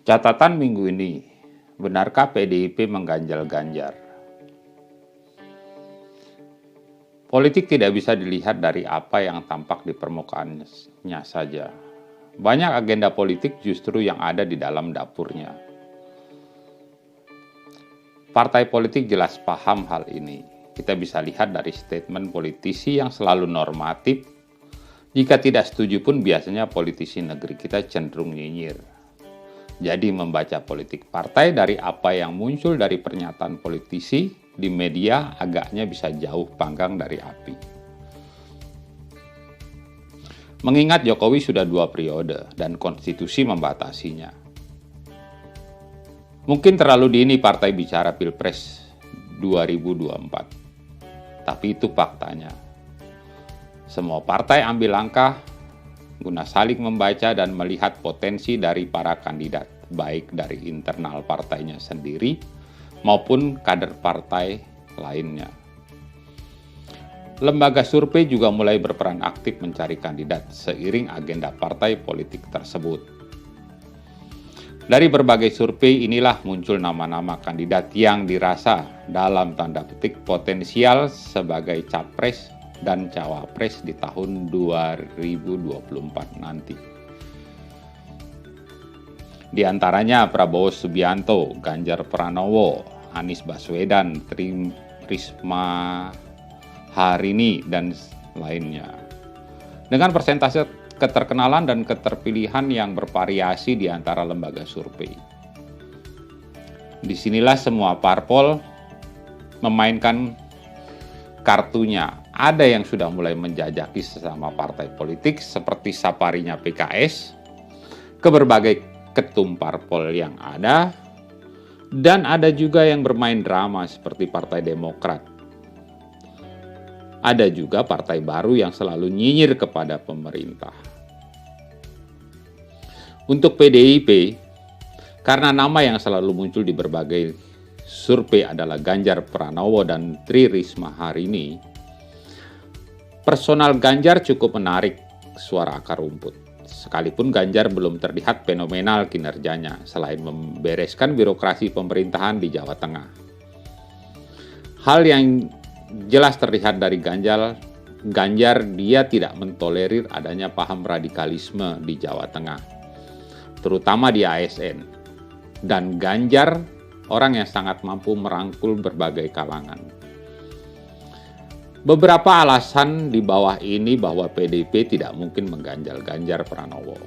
Catatan minggu ini, benarkah PDIP mengganjal Ganjar? Politik tidak bisa dilihat dari apa yang tampak di permukaannya saja. Banyak agenda politik justru yang ada di dalam dapurnya. Partai politik jelas paham hal ini. Kita bisa lihat dari statement politisi yang selalu normatif. Jika tidak setuju pun biasanya politisi negeri kita cenderung nyinyir. Jadi membaca politik partai dari apa yang muncul dari pernyataan politisi di media agaknya bisa jauh panggang dari api. Mengingat Jokowi sudah 2 periode dan konstitusi membatasinya. Mungkin terlalu dini partai bicara Pilpres 2024. Tapi itu faktanya. Semua partai ambil langkah guna saling membaca dan melihat potensi dari para kandidat, baik dari internal partainya sendiri maupun kader partai lainnya. Lembaga survei juga mulai berperan aktif mencari kandidat seiring agenda partai politik tersebut. Dari berbagai survei inilah muncul nama-nama kandidat yang dirasa dalam tanda petik potensial sebagai capres dan cawapres di tahun 2024 nanti. Di antaranya Prabowo Subianto, Ganjar Pranowo, Anies Baswedan, Tri Risma Harini, dan lainnya. Dengan persentase keterkenalan dan keterpilihan yang bervariasi di antara lembaga survei. Disinilah semua parpol memainkan kartunya. Ada yang sudah mulai menjajaki sesama partai politik seperti saparinya PKS ke berbagai ketum parpol yang ada, dan ada juga yang bermain drama seperti Partai Demokrat. Ada juga partai baru yang selalu nyinyir kepada pemerintah. Untuk PDIP, karena nama yang selalu muncul di berbagai survei adalah Ganjar Pranowo dan Tri Risma Harini, personal Ganjar cukup menarik suara akar rumput. Sekalipun Ganjar belum terlihat fenomenal kinerjanya selain membereskan birokrasi pemerintahan di Jawa Tengah. Hal yang jelas terlihat dari Ganjar dia tidak mentolerir adanya paham radikalisme di Jawa Tengah, terutama di ASN. Dan Ganjar orang yang sangat mampu merangkul berbagai kalangan. Beberapa alasan di bawah ini bahwa PDIP tidak mungkin mengganjal Ganjar Pranowo.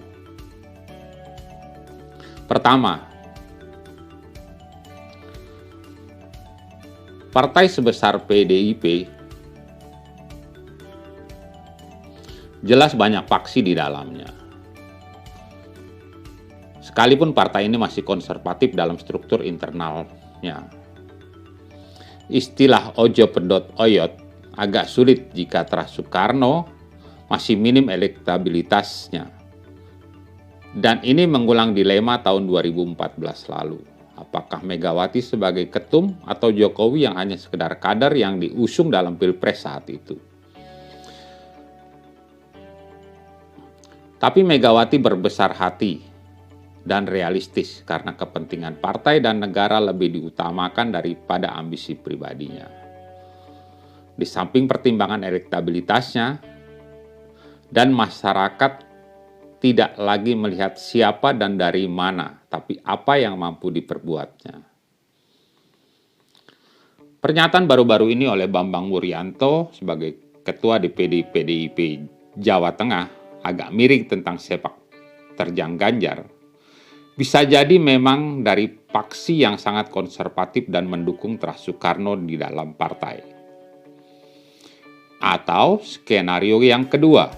Pertama, partai sebesar PDIP jelas banyak faksi di dalamnya. Sekalipun partai ini masih konservatif dalam struktur internalnya. Istilah ojo pedot oyot agak sulit jika Terah Soekarno masih minim elektabilitasnya. Dan ini mengulang dilema tahun 2014 lalu. Apakah Megawati sebagai ketum atau Jokowi yang hanya sekedar kader yang diusung dalam Pilpres saat itu? Tapi Megawati berbesar hati dan realistis karena kepentingan partai dan negara lebih diutamakan daripada ambisi pribadinya. Di samping pertimbangan elektabilitasnya, dan masyarakat tidak lagi melihat siapa dan dari mana, tapi apa yang mampu diperbuatnya. Pernyataan baru-baru ini oleh Bambang Wuryanto sebagai Ketua DPD PDIP Jawa Tengah agak miring tentang sepak terjang Ganjar. Bisa jadi memang dari faksi yang sangat konservatif dan mendukung Terah Soekarno di dalam partai. Atau skenario yang kedua,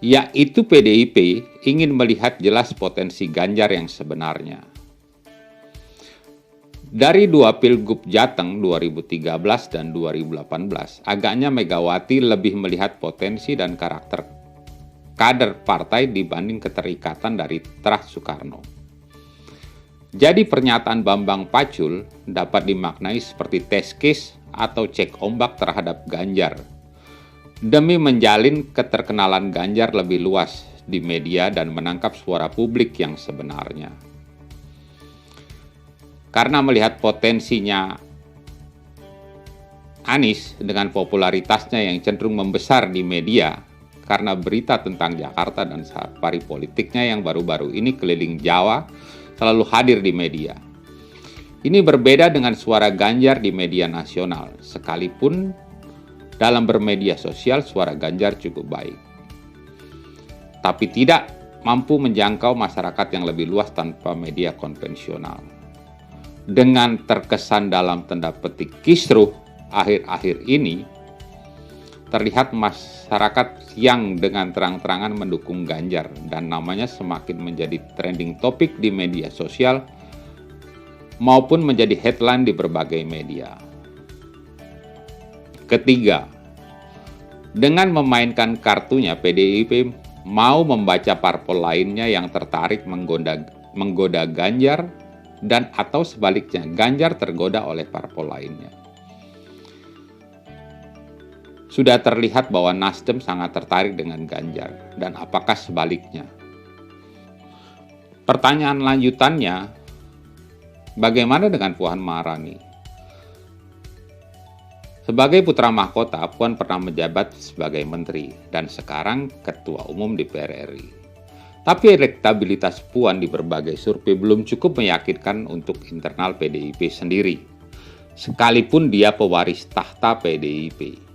yaitu PDIP ingin melihat jelas potensi Ganjar yang sebenarnya. Dari 2 Pilgub Jateng 2013 dan 2018, agaknya Megawati lebih melihat potensi dan karakter kader partai dibanding keterikatan dari Terah Soekarno. Jadi pernyataan Bambang Pacul dapat dimaknai seperti test case atau cek ombak terhadap Ganjar demi menjalin keterkenalan Ganjar lebih luas di media dan menangkap suara publik yang sebenarnya. Karena melihat potensinya Anies dengan popularitasnya yang cenderung membesar di media karena berita tentang Jakarta dan safari politiknya yang baru-baru ini keliling Jawa selalu hadir di media. Ini berbeda dengan suara Ganjar di media nasional, sekalipun dalam bermedia sosial suara Ganjar cukup baik. Tapi tidak mampu menjangkau masyarakat yang lebih luas tanpa media konvensional. Dengan terkesan dalam tanda petik kisruh akhir-akhir ini, terlihat masyarakat yang dengan terang-terangan mendukung Ganjar dan namanya semakin menjadi trending topik di media sosial maupun menjadi headline di berbagai media. Ketiga, dengan memainkan kartunya, PDIP mau membaca parpol lainnya yang tertarik menggoda Ganjar dan atau sebaliknya Ganjar tergoda oleh parpol lainnya. Sudah terlihat bahwa Nasdem sangat tertarik dengan Ganjar, dan apakah sebaliknya? Pertanyaan lanjutannya, bagaimana dengan Puan Maharani? Sebagai putra mahkota, Puan pernah menjabat sebagai menteri dan sekarang ketua umum DPR RI. Tapi elektabilitas Puan di berbagai survei belum cukup meyakinkan untuk internal PDIP sendiri, sekalipun dia pewaris tahta PDIP.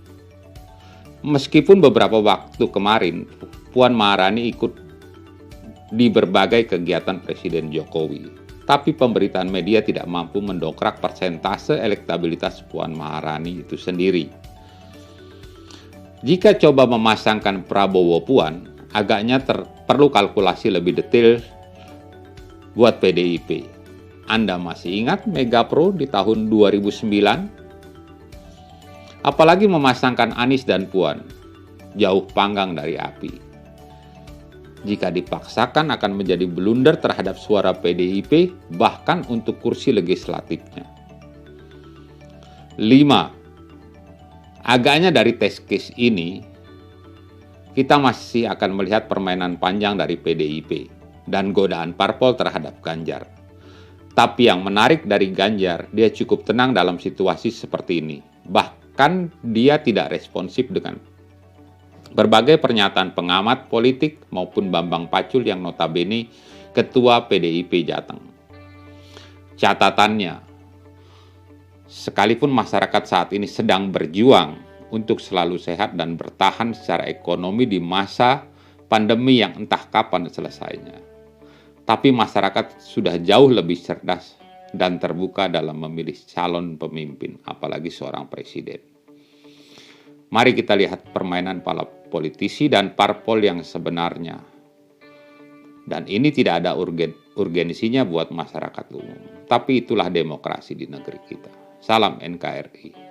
Meskipun beberapa waktu kemarin Puan Maharani ikut di berbagai kegiatan Presiden Jokowi, tapi pemberitaan media tidak mampu mendongkrak persentase elektabilitas Puan Maharani itu sendiri. Jika coba memasangkan Prabowo Puan, agaknya perlu kalkulasi lebih detail buat PDIP. Anda masih ingat Mega Pro di tahun 2009? Apalagi memasangkan Anies dan Puan, jauh panggang dari api. Jika dipaksakan akan menjadi blunder terhadap suara PDIP, bahkan untuk kursi legislatifnya. 5. Agaknya dari test case ini, kita masih akan melihat permainan panjang dari PDIP dan godaan parpol terhadap Ganjar. Tapi yang menarik dari Ganjar, dia cukup tenang dalam situasi seperti ini. Bahkan dia tidak responsif dengan berbagai pernyataan pengamat politik maupun Bambang Pacul yang notabene ketua PDIP Jateng. Catatannya, sekalipun masyarakat saat ini sedang berjuang untuk selalu sehat dan bertahan secara ekonomi di masa pandemi yang entah kapan selesainya, tapi masyarakat sudah jauh lebih cerdas dan terbuka dalam memilih calon pemimpin, apalagi seorang presiden. Mari kita lihat permainan para politisi dan parpol yang sebenarnya. Dan ini tidak ada urgensinya buat masyarakat umum. Tapi itulah demokrasi di negeri kita. Salam NKRI.